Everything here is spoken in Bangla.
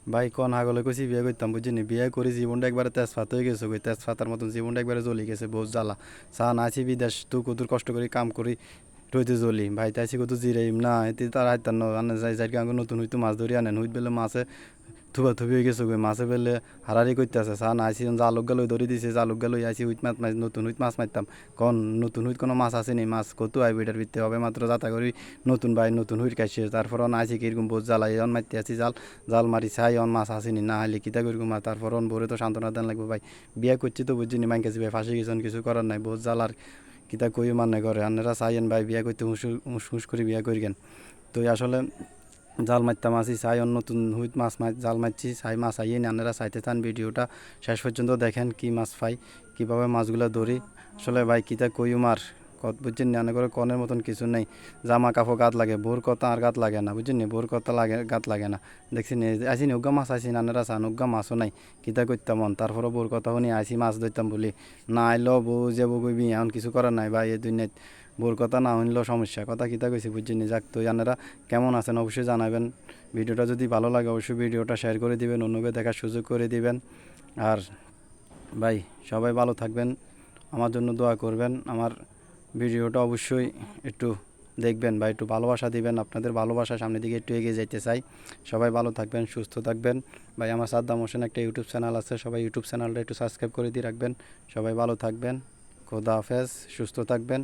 ভাই কোন হাগলে কইছি বিয়ে করতাম বুঝিনি বিয়ে করে জীবনটা একবারে তেজপাত হয়ে গেছে কই তেজপাতার মতন জীবনটা একবারে জ্বলি গেছে বহুত জ্বালা চা নাচি বিদেশ তুই কত কষ্ট করি কাম করি রইতে জ্বলি ভাই তাইছি কত জিরাইম না এতে তার হাইতার আনে যাই যাই গাঙ্গ নতুন হইতো মাছ ধরি আনেন হইত বেলে মাছে থুবা থুবি হয়ে গেছে কই মাছে বেলে হারারি করতেছে চা নাইছি জালুক গালই ধরি দিছে জালুক গালই আইছি হুইট মাছ মাছ নতুন হুইট মাছ মারতাম কোন নতুন হুইট কোনো মাছ আসেনি মাছ কত আইব এটার ভিতরে হবে মাত্র যাতা করি নতুন ভাই নতুন হুইট খাইছে তারপর আইছি কিরকম বহুত জ্বালাই অন মারতে আছি জাল জাল মারি চাই অন মাছ আসেনি না হলে কিতা করি মাছ তারপর অন ভোরে তো সান্ত্বনা দেন লাগবে ভাই বিয়া করছি তো বুঝিনি মাইন কাছে ভাই ফাঁসি গেছেন কিছু করার নাই বহুত জ্বালার কিতা কই মানে করে আপনারা চাইয়েন ভাই বিয়া করতে হুস হুস করে বিয়া করিকেন তো আসলে জাল মারতাম আসি চাই অন্য নতুন হুইট মাছ জাল মারছি চাই মাছ আইয়ে আপনারা চাইতে চান ভিডিওটা শেষ পর্যন্ত দেখেন কি মাছ পাই কীভাবে মাছগুলো ধরি আসলে ভাই কিতা কই মার কত বুঝছেন না করে কনের মতন কিছু নেই জামা কাপড় গাত লাগে বোর কথা আর গাত লাগে না বুঝছেন বোর কথা লাগে গাত লাগে না দেখছি আইসি উগ্গা মাছ আইসি আপনারা চান উগ্গা মাছও নাই কিতা করতাম মন তারপরে বোর কথা শুনি আইসি মাছ ধরতাম বলি না আইলো বউ যে বউ কইবি এখন কিছু করার নাই ভাই এই দুনিয়ায় বোর কথা না শুনলেও সমস্যা কথা কিতা কইছি বুঝছেন যাক তো আপনারা কেমন আছেন অবশ্যই জানাবেন ভিডিওটা যদি ভালো লাগে অবশ্যই ভিডিওটা শেয়ার করে দিবেন অন্যকে দেখার সুযোগ করে দিবেন আর ভাই সবাই ভালো থাকবেন আমার জন্য দোয়া করবেন আমার ভিডিওটা অবশ্যই একটু দেখবেন বা একটু ভালোবাসা দিবেন আপনাদের ভালোবাসা সামনের দিকে একটু এগিয়ে যেতে চাই সবাই ভালো থাকবেন সুস্থ থাকবেন ভাই আমার সাদ্দাম হোসেন একটা ইউটিউব চ্যানেল আছে সবাই ইউটিউব চ্যানেলটা একটু সাবস্ক্রাইব করে দিয়ে রাখবেন সবাই ভালো থাকবেন খোদা হাফেজ সুস্থ থাকবেন